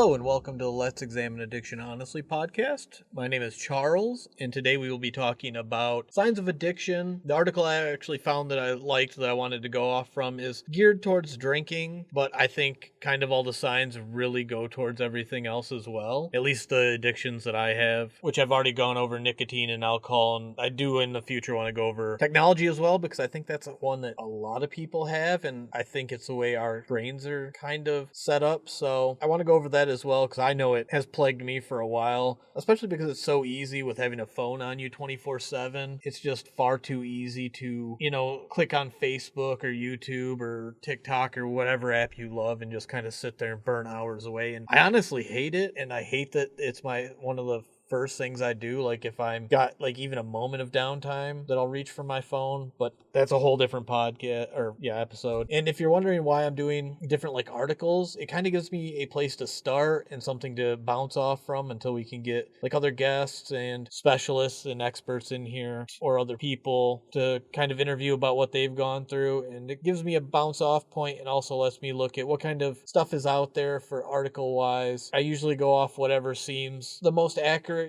Hello and welcome to the Let's Examine Addiction Honestly podcast. My name is Charles, and today we will be talking about signs of addiction. The article I actually found that I liked that I wanted to go off from is geared towards drinking, but I think kind of all the signs really go towards everything else as well. At least the addictions that I have, which I've already gone over nicotine and alcohol, and I do in the future want to go over technology as well, because I think that's one that a lot of people have, and I think it's the way our brains are kind of set up. So I want to go over that as well, because I know it has plagued me for a while, especially because it's so easy with having a phone on you 24/7. It's just far too easy to, click on Facebook or YouTube or TikTok or whatever app you love and just kind of sit there and burn hours away. And I honestly hate it, and I hate that it's one of the first things I do, like if I'm got like even a moment of downtime that I'll reach for my phone, but that's a whole different episode. And if you're wondering why I'm doing different like articles, it kind of gives me a place to start and something to bounce off from until we can get like other guests and specialists and experts in here or other people to kind of interview about what they've gone through. And it gives me a bounce off point and also lets me look at what kind of stuff is out there for article wise. I usually go off whatever seems the most accurate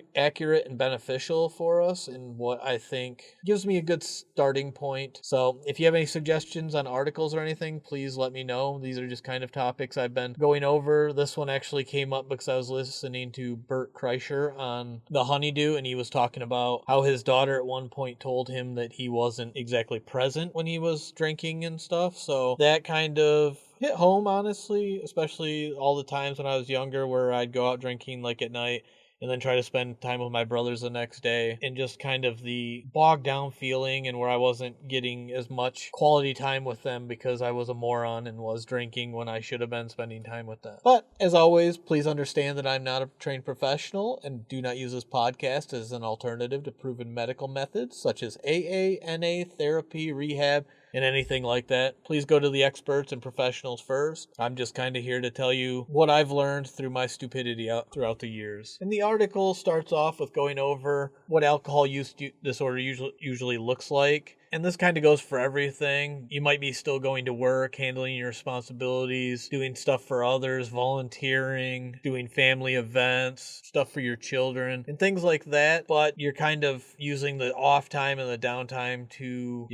and beneficial for us, and what I think gives me a good starting point. So if you have any suggestions on articles or anything, please let me know. These are just kind of topics I've been going over. This one actually came up because I was listening to Bert Kreischer on The Honeydew, and he was talking about how his daughter at one point told him that he wasn't exactly present when he was drinking and stuff. So that kind of hit home, honestly, especially all the times when I was younger where I'd go out drinking like at night and then try to spend time with my brothers the next day, and just kind of the bogged down feeling and where I wasn't getting as much quality time with them because I was a moron and was drinking when I should have been spending time with them. But as always, please understand that I'm not a trained professional and do not use this podcast as an alternative to proven medical methods such as AA, NA, therapy, rehab, and anything like that. Please go to the experts and professionals first. I'm just kind of here to tell you what I've learned through my stupidity throughout the years. And the article starts off with going over what alcohol use disorder usually looks like. And this kind of goes for everything. You might be still going to work, handling your responsibilities, doing stuff for others, volunteering, doing family events, stuff for your children, and things like that. But you're kind of using the off time and the downtime to,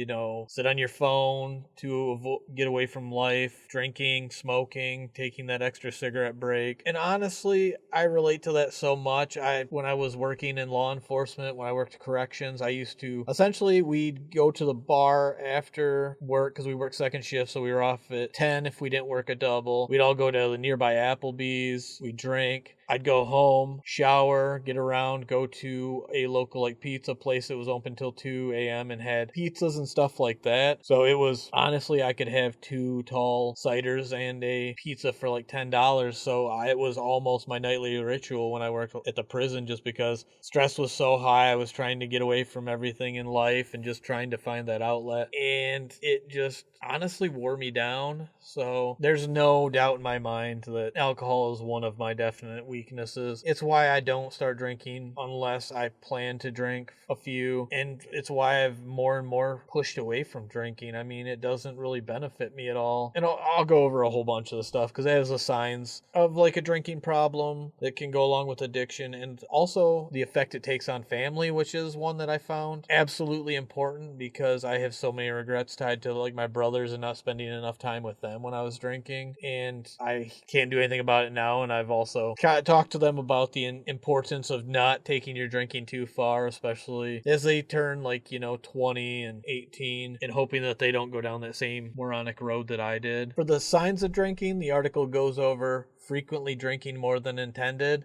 sit on your phone, to get away from life, drinking, smoking, taking that extra cigarette break. And honestly, I relate to that so much. When I was working in law enforcement, when I worked corrections, I used to, essentially, we'd go to the bar after work because we worked second shift, so we were off at 10 if we didn't work a double. We'd all go to the nearby Applebee's, we'd drink. I'd go home, shower, get around, go to a local pizza place that was open till 2 a.m. and had pizzas and stuff like that. So it was, honestly, I could have 2 tall ciders and a pizza for $10. So it was almost my nightly ritual when I worked at the prison, just because stress was so high. I was trying to get away from everything in life and just trying to find that outlet. And it just honestly wore me down. So there's no doubt in my mind that alcohol is one of my definite weaknesses. It's why I don't start drinking unless I plan to drink a few, and it's why I've more and more pushed away from drinking. I mean, it doesn't really benefit me at all. And I'll go over a whole bunch of the stuff because it has the signs of a drinking problem that can go along with addiction, and also the effect it takes on family, which is one that I found absolutely important because I have so many regrets tied to my brothers and not spending enough time with them when I was drinking, and I can't do anything about it now. And I've also talk to them about the importance of not taking your drinking too far, especially as they turn 20 and 18, and hoping that they don't go down that same moronic road that I did. For the signs of drinking, the article goes over frequently drinking more than intended.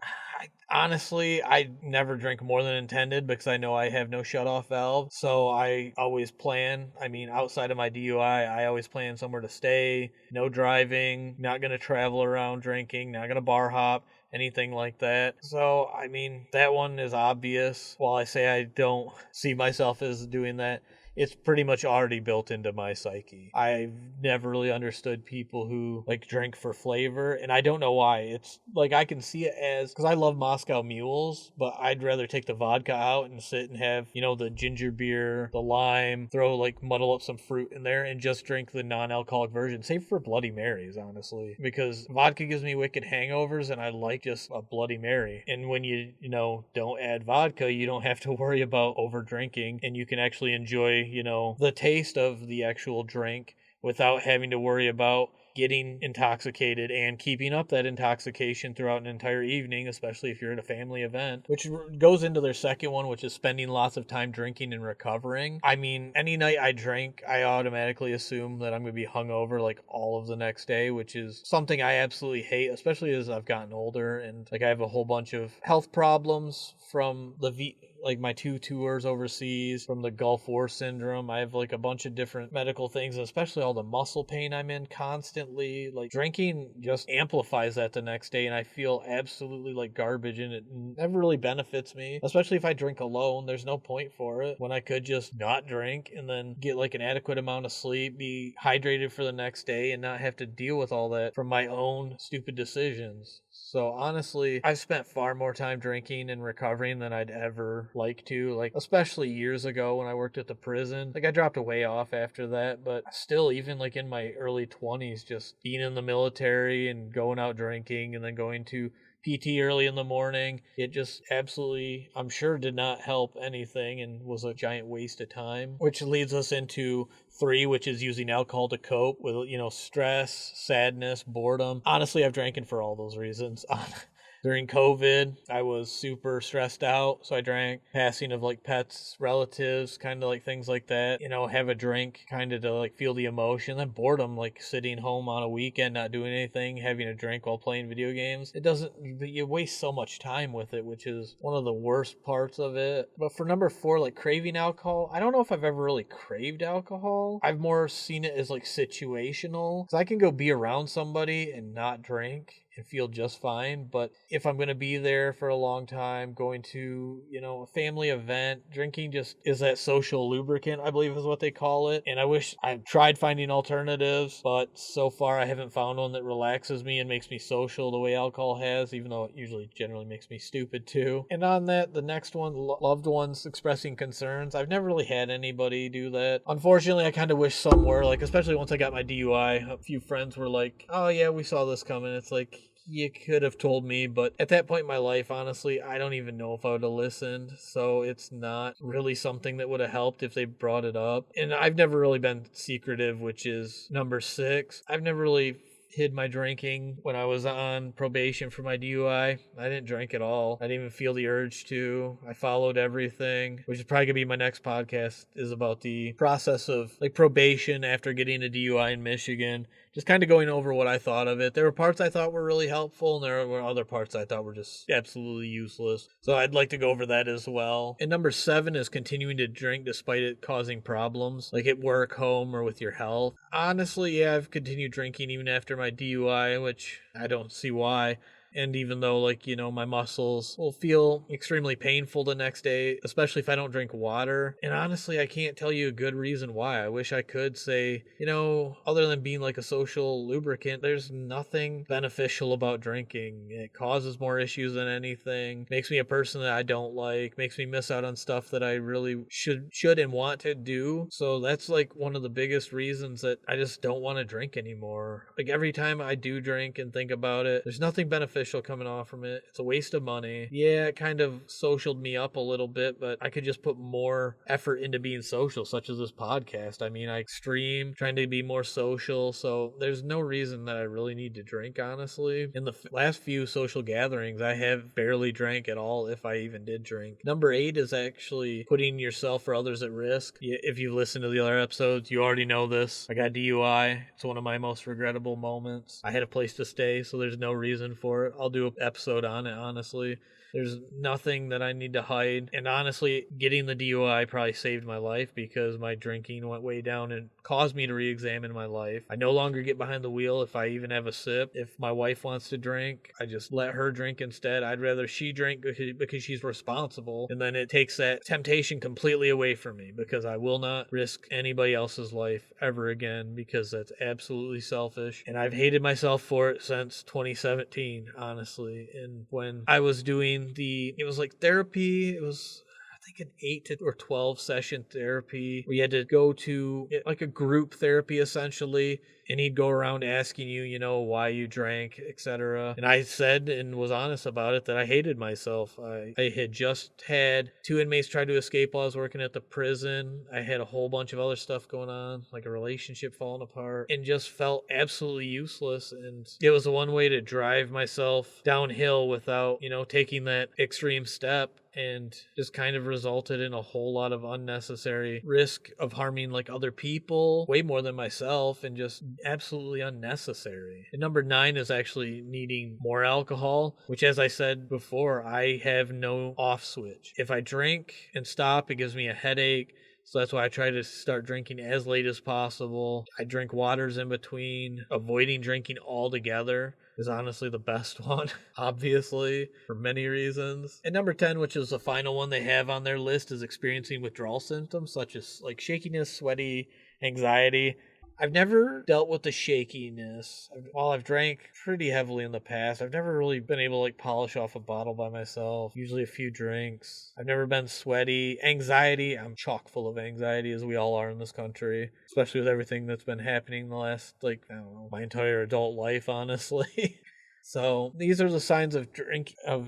Honestly, I never drink more than intended because I know I have no shut-off valve. So I always plan. I mean, outside of my DUI, I always plan somewhere to stay, no driving, not going to travel around drinking, not going to bar hop, anything like that. So, I mean, that one is obvious. While I say I don't see myself as doing that, it's pretty much already built into my psyche. I've never really understood people who like drink for flavor, and I don't know why. It's like I can see it as, because I love Moscow mules, but I'd rather take the vodka out and sit and have, the ginger beer, the lime, muddle up some fruit in there and just drink the non-alcoholic version, save for Bloody Marys, honestly, because vodka gives me wicked hangovers and I like just a Bloody Mary. And when you don't add vodka, you don't have to worry about over drinking, and you can actually enjoy, the taste of the actual drink without having to worry about getting intoxicated and keeping up that intoxication throughout an entire evening, especially if you're at a family event, which goes into their second one, which is spending lots of time drinking and recovering. I mean, any night I drink, I automatically assume that I'm going to be hungover like all of the next day, which is something I absolutely hate, especially as I've gotten older and I have a whole bunch of health problems from my 2 tours overseas, from the Gulf War syndrome. I have a bunch of different medical things, especially all the muscle pain I'm in constantly. Drinking just amplifies that the next day, and I feel absolutely like garbage, and it never really benefits me, especially if I drink alone. There's no point for it when I could just not drink and then get an adequate amount of sleep, be hydrated for the next day, and not have to deal with all that from my own stupid decisions. So honestly, I've spent far more time drinking and recovering than I'd ever like to, especially years ago when I worked at the prison. I dropped way off after that, but still, even in my early 20s, just being in the military and going out drinking and then going to PT early in the morning, it just absolutely, I'm sure, did not help anything and was a giant waste of time, which leads us into 3, which is using alcohol to cope with, stress, sadness, boredom. Honestly, I've drank for all those reasons. During COVID, I was super stressed out, so I drank. Passing of pets, relatives, kind of things like that. Have a drink kind of to feel the emotion. Then boredom, sitting home on a weekend, not doing anything, having a drink while playing video games. You waste so much time with it, which is one of the worst parts of it. But for number 4, craving alcohol, I don't know if I've ever really craved alcohol. I've more seen it as situational, because I can go be around somebody and not drink and feel just fine. But if I'm going to be there for a long time, going to, a family event, drinking just is that social lubricant, I believe is what they call it. And I wish I've tried finding alternatives, but so far I haven't found one that relaxes me and makes me social the way alcohol has, even though it usually generally makes me stupid too. And on that, the next one, loved ones expressing concerns. I've never really had anybody do that. Unfortunately, I kind of wish some were, especially once I got my DUI, a few friends were like, oh yeah, we saw this coming. It's you could have told me, but at that point in my life, honestly, I don't even know if I would have listened, so it's not really something that would have helped if they brought it up. And I've never really been secretive, which is number 6. I've never really hid my drinking when I was on probation for my DUI. I didn't drink at all. I didn't even feel the urge to. I followed everything, which is probably going to be my next podcast, is about the process of probation after getting a DUI in Michigan. Just kind of going over what I thought of it. There were parts I thought were really helpful, and there were other parts I thought were just absolutely useless. So I'd like to go over that as well. And number 7 is continuing to drink despite it causing problems, at work, home, or with your health. Honestly, yeah, I've continued drinking even after my DUI, which I don't see why. And even though, my muscles will feel extremely painful the next day, especially if I don't drink water. And honestly, I can't tell you a good reason why. I wish I could say, other than being a social lubricant, there's nothing beneficial about drinking. It causes more issues than anything. Makes me a person that I don't like. Makes me miss out on stuff that I really should and want to do. So that's one of the biggest reasons that I just don't want to drink anymore. Every time I do drink and think about it, there's nothing beneficial coming off from it. It's a waste of money. Yeah, it kind of socialed me up a little bit, but I could just put more effort into being social, such as this podcast. I mean, I stream, trying to be more social, so there's no reason that I really need to drink, honestly. In the last few social gatherings, I have barely drank at all, if I even did drink. Number 8 is actually putting yourself or others at risk. If you've listened to the other episodes, you already know this. I got DUI. It's one of my most regrettable moments. I had a place to stay, so there's no reason for it. I'll do an episode on it, honestly. There's nothing that I need to hide. And honestly, getting the DUI probably saved my life because my drinking went way down and caused me to re-examine my life. I no longer get behind the wheel if I even have a sip. If my wife wants to drink, I just let her drink instead. I'd rather she drink because she's responsible. And then it takes that temptation completely away from me because I will not risk anybody else's life ever again because that's absolutely selfish. And I've hated myself for it since 2017, honestly. And when I was doing it was like therapy, it was I think an 8 or 12 session therapy where you had to go to like a group therapy essentially, and he'd go around asking you, why you drank, etc. And I said and was honest about it that I hated myself. I had just had 2 inmates try to escape while I was working at the prison. I had a whole bunch of other stuff going on, like a relationship falling apart, and just felt absolutely useless. And it was the one way to drive myself downhill without, taking that extreme step, and just kind of resulted in a whole lot of unnecessary risk of harming like other people, way more than myself, and just absolutely unnecessary. And number 9 is actually needing more alcohol, which, as I said before, I have no off switch. If I drink and stop, it gives me a headache. So that's why I try to start drinking as late as possible. I drink waters in between. Avoiding drinking altogether is honestly the best one, obviously, for many reasons. And number 10, which is the final one they have on their list, is experiencing withdrawal symptoms such as like shakiness, sweaty, anxiety. I've never dealt with the shakiness. While I've drank pretty heavily in the past, I've never really been able to like polish off a bottle by myself. Usually a few drinks. I've never been sweaty. Anxiety, I'm chock full of anxiety, as we all are in this country, especially with everything that's been happening the last, my entire adult life, honestly. So these are the signs of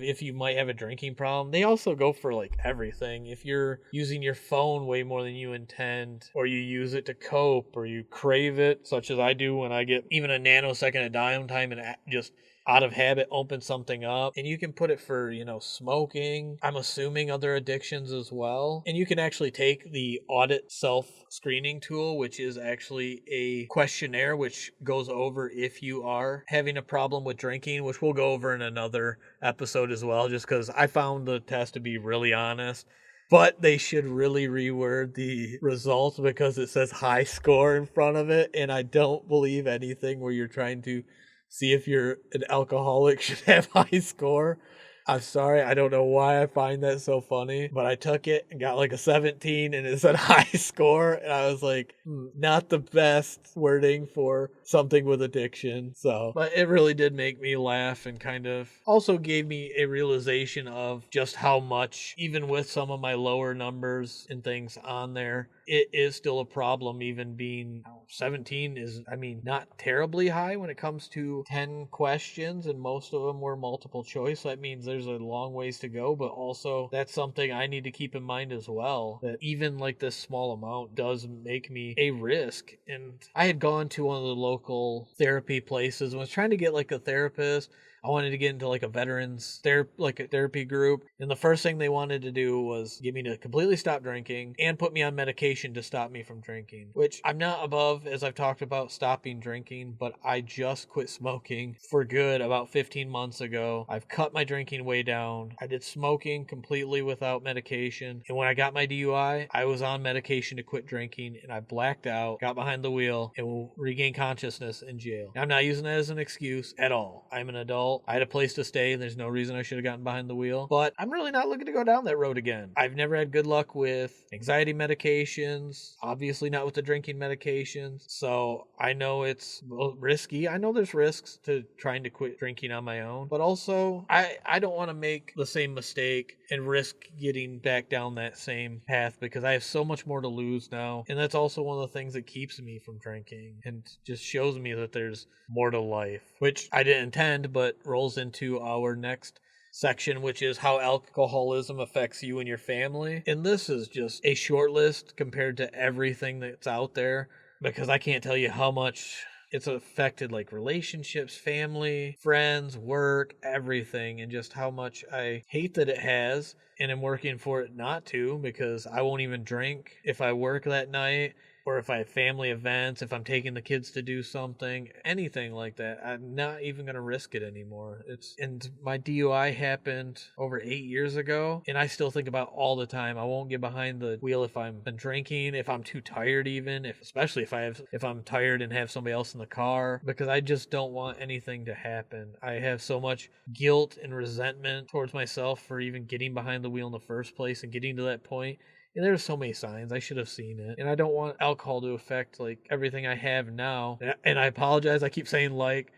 if you might have a drinking problem. They also go for like everything. If you're using your phone way more than you intend, or you use it to cope, or you crave it, such as I do when I get even a nanosecond of downtime and just out of habit open something up. And you can put it for, smoking. I'm assuming other addictions as well. And you can actually take the audit self-screening tool, which is actually a questionnaire which goes over if you are having a problem with drinking, which we'll go over in another episode as well, just because I found the test to be really honest. But they should really reword the results because it says high score in front of it. And I don't believe anything where you're trying to see if you're an alcoholic should have high score. I'm sorry, I don't know why I find that so funny, but I took it and got like a 17 and it said high score, and I was like, not the best wording for something with addiction. But it really did make me laugh and kind of also gave me a realization of just how much, even with some of my lower numbers and things on there, it is still a problem. Even being 17 is, not terribly high when it comes to 10 questions, and most of them were multiple choice. So that means there's a long ways to go, but also that's something I need to keep in mind as well, that even like this small amount does make me a risk. And I had gone to one of the local therapy places and was trying to get like a therapist. I wanted to get into like a veterans therapy group. And the first thing they wanted to do was get me to completely stop drinking and put me on medication to stop me from drinking, which I'm not above, as I've talked about, stopping drinking, but I just quit smoking for good about 15 months ago. I've cut my drinking way down. I did smoking completely without medication. And when I got my DUI, I was on medication to quit drinking, and I blacked out, got behind the wheel, and will regain consciousness in jail. Now, I'm not using that as an excuse at all. I'm an adult. I had a place to stay. There's no reason I should have gotten behind the wheel, but I'm really not looking to go down that road again. I've never had good luck with anxiety medications, obviously not with the drinking medications. So I know it's risky. I know there's risks to trying to quit drinking on my own, but also I don't want to make the same mistake and risk getting back down that same path because I have so much more to lose now. And that's also one of the things that keeps me from drinking and just shows me that there's more to life, which I didn't intend, but rolls into our next section, which is how alcoholism affects you and your family. And this is just a short list compared to everything that's out there, because I can't tell you how much it's affected like relationships, family, friends, work, everything, and just how much I hate that it has. and am working for it not to, because I won't even drink if I work that night, or if I have family events, if I'm taking the kids to do something, anything like that. I'm not even going to risk it anymore. And my DUI happened over 8 years ago, and I still think about it all the time. I won't get behind the wheel if I'm been drinking, if I'm too tired even, especially if I'm tired and have somebody else in the car, because I just don't want anything to happen. I have so much guilt and resentment towards myself for even getting behind the wheel in the first place and getting to that point. And there's so many signs. I should have seen it. And I don't want alcohol to affect like everything I have now. And I apologize. I keep saying like,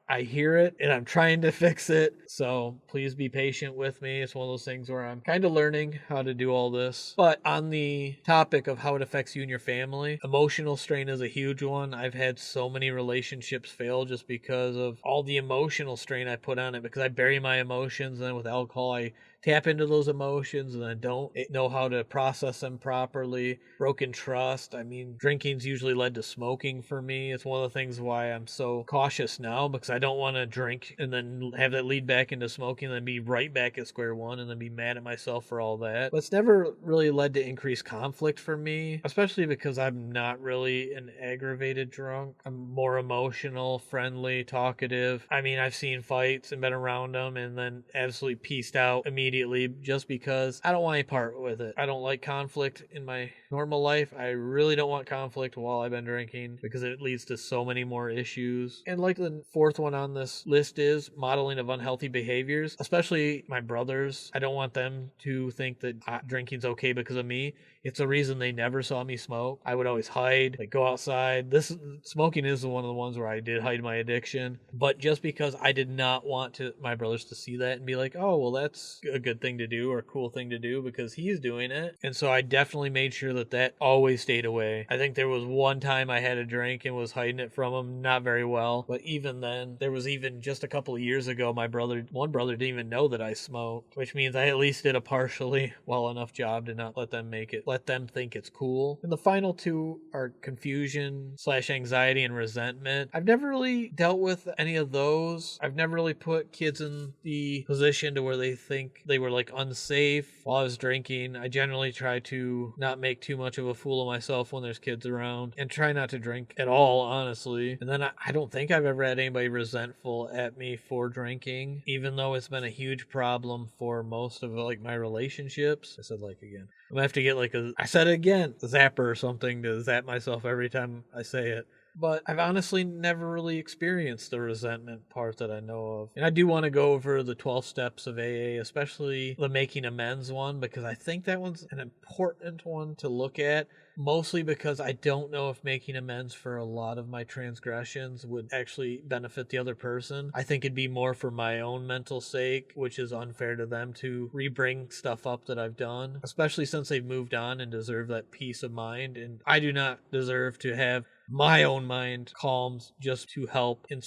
I hear it and I'm trying to fix it. So please be patient with me. It's one of those things where I'm kind of learning how to do all this. But on the topic of how it affects you and your family, emotional strain is a huge one. I've had so many relationships fail just because of all the emotional strain I put on it, because I bury my emotions, and then with alcohol I tap into those emotions and I don't know how to process them properly. Broken trust. I mean, drinking's usually led to smoking for me. It's one of the things why I'm so cautious now, because I don't want to drink and then have that lead back into smoking and then be right back at square one and then be mad at myself for all that. But it's never really led to increased conflict for me, especially because I'm not really an aggravated drunk. I'm more emotional, friendly, talkative. I mean, I've seen fights and been around them and then absolutely pieced out immediately just because I don't want any part with it. I don't like conflict in my normal life. I really don't want conflict while I've been drinking, because it leads to so many more issues. And like the fourth one on this list is modeling of unhealthy behaviors, especially my brothers. I don't want them to think that drinking's okay because of me. It's a reason they never saw me smoke. I would always hide, like go outside. Smoking is one of the ones where I did hide my addiction, but just because I did not want my brothers to see that and be like, oh, well, that's a good thing to do or a cool thing to do because he's doing it. And so I definitely made sure that always stayed away. I think there was one time I had a drink and was hiding it from him, not very well. But even then, there was even just a couple of years ago, one brother didn't even know that I smoked, which means I at least did a partially well enough job to not let them think it's cool. And the final two are confusion/anxiety and resentment. I've never really dealt with any of those. I've never really put kids in the position to where they think they were like unsafe while I was drinking. I generally try to not make too much of a fool of myself when there's kids around and try not to drink at all, honestly. And then I don't think I've ever had anybody resentful at me for drinking, even though it's been a huge problem for most of like my relationships. I said like again. I'm gonna have to get like I said it again, a zapper or something to zap myself every time I say it. But I've honestly never really experienced the resentment part that I know of. And I do want to go over the 12 steps of AA, especially the making amends one, because I think that one's an important one to look at, mostly because I don't know if making amends for a lot of my transgressions would actually benefit the other person. I think it'd be more for my own mental sake, which is unfair to them to re-bring stuff up that I've done, especially since they've moved on and deserve that peace of mind. And I do not deserve to have my own mind calmed just to help in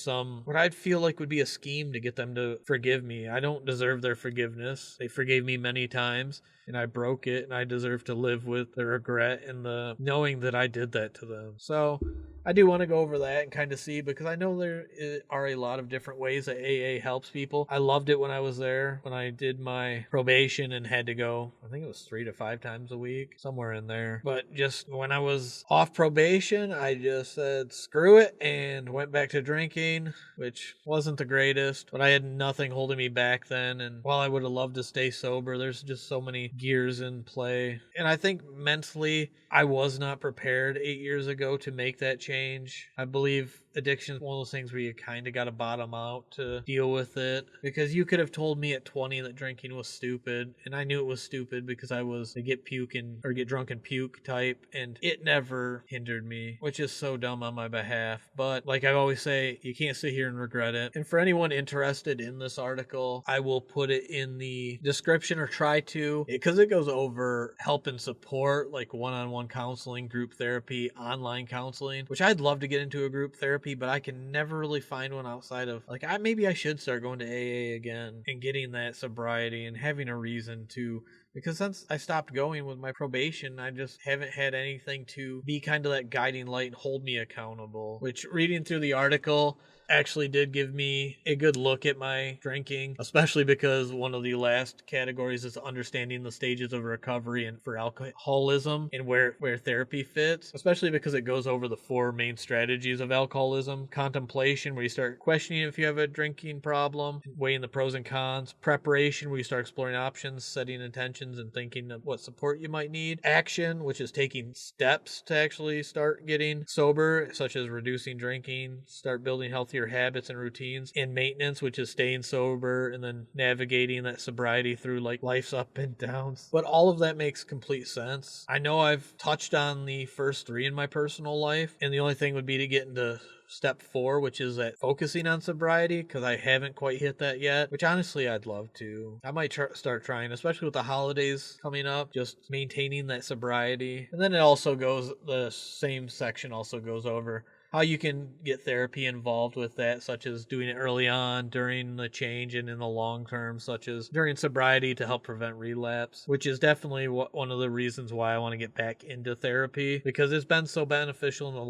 what I'd feel like would be a scheme to get them to forgive me. I don't deserve their forgiveness. They forgave me many times and I broke it, and I deserve to live with the regret and the knowing that I did that to them. So I do want to go over that and kind of see, because I know there are a lot of different ways that AA helps people. I loved it when I was there, when I did my probation and had to go, I think it was 3 to 5 times a week, somewhere in there. But just when I was off probation, I just said screw it and went back to drinking, which wasn't the greatest, but I had nothing holding me back then. And while I would have loved to stay sober, there's just so many gears in play. And I think mentally, I was not prepared 8 years ago to make that change. I believe addiction is one of those things where you kind of got to bottom out to deal with it, because you could have told me at 20 that drinking was stupid, and I knew it was stupid because I was a get drunk and puke type, and it never hindered me, which is so dumb on my behalf. But like I always say, you can't sit here and regret it. And for anyone interested in this article, I will put it in the description, or try to, because it goes over help and support, like one-on-one counseling, group therapy, online counseling, which I'd love to get into a group therapy, but I can never really find one outside of like maybe I should start going to AA again and getting that sobriety and having a reason to, because since I stopped going with my probation, I just haven't had anything to be kind of that guiding light and hold me accountable. Which, reading through the article, actually did give me a good look at my drinking, especially because one of the last categories is understanding the stages of recovery and for alcoholism and where therapy fits, especially because it goes over the 4 main strategies of alcoholism: contemplation, where you start questioning if you have a drinking problem, weighing the pros and cons; preparation, where you start exploring options, setting intentions, and thinking of what support you might need; action, which is taking steps to actually start getting sober, such as reducing drinking, start building healthier habits and routines; and maintenance, which is staying sober and then navigating that sobriety through like life's up and downs. But all of that makes complete sense. I know I've touched on the first 3 in my personal life, and the only thing would be to get into step 4, which is that focusing on sobriety, because I haven't quite hit that yet, which honestly I'd love to. I might start trying, especially with the holidays coming up, just maintaining that sobriety. And then the same section also goes over how you can get therapy involved with that, such as doing it early on, during the change, and in the long term, such as during sobriety to help prevent relapse, which is definitely one of the reasons why I want to get back into therapy, because it's been so beneficial in the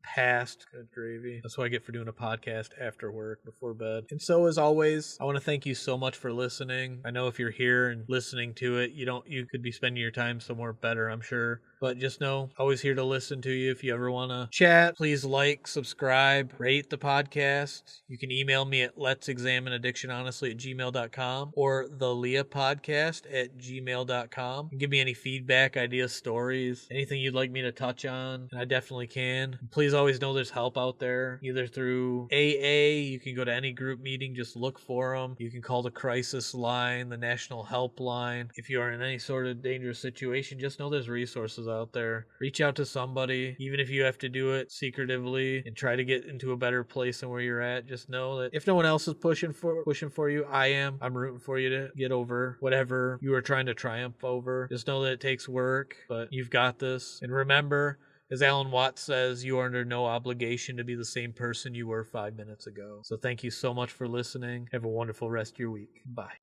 past. Good gravy. That's what I get for doing a podcast after work, before bed. And so, as always, I want to thank you so much for listening. I know if you're here and listening to it, you could be spending your time somewhere better, I'm sure. But just know, always here to listen to you. If you ever want to chat, please like, subscribe, rate the podcast. You can email me at letsexamineaddictionhonestly@gmail.com or theleahpodcast@gmail.com. Give me any feedback, ideas, stories, anything you'd like me to touch on, and I definitely can. And please always know there's help out there, either through AA. You can go to any group meeting, just look for them. You can call the crisis line, the national helpline. If you are in any sort of dangerous situation, just know there's resources out there. Reach out to somebody, even if you have to do it secretively and try to get into a better place than where you're at. Just know that if no one else is pushing for you, I am. I'm rooting for you to get over whatever you are trying to triumph over. Just know that it takes work, but you've got this. And remember, as Alan Watts says, you are under no obligation to be the same person you were 5 minutes ago. So thank you so much for listening. Have a wonderful rest of your week. Bye.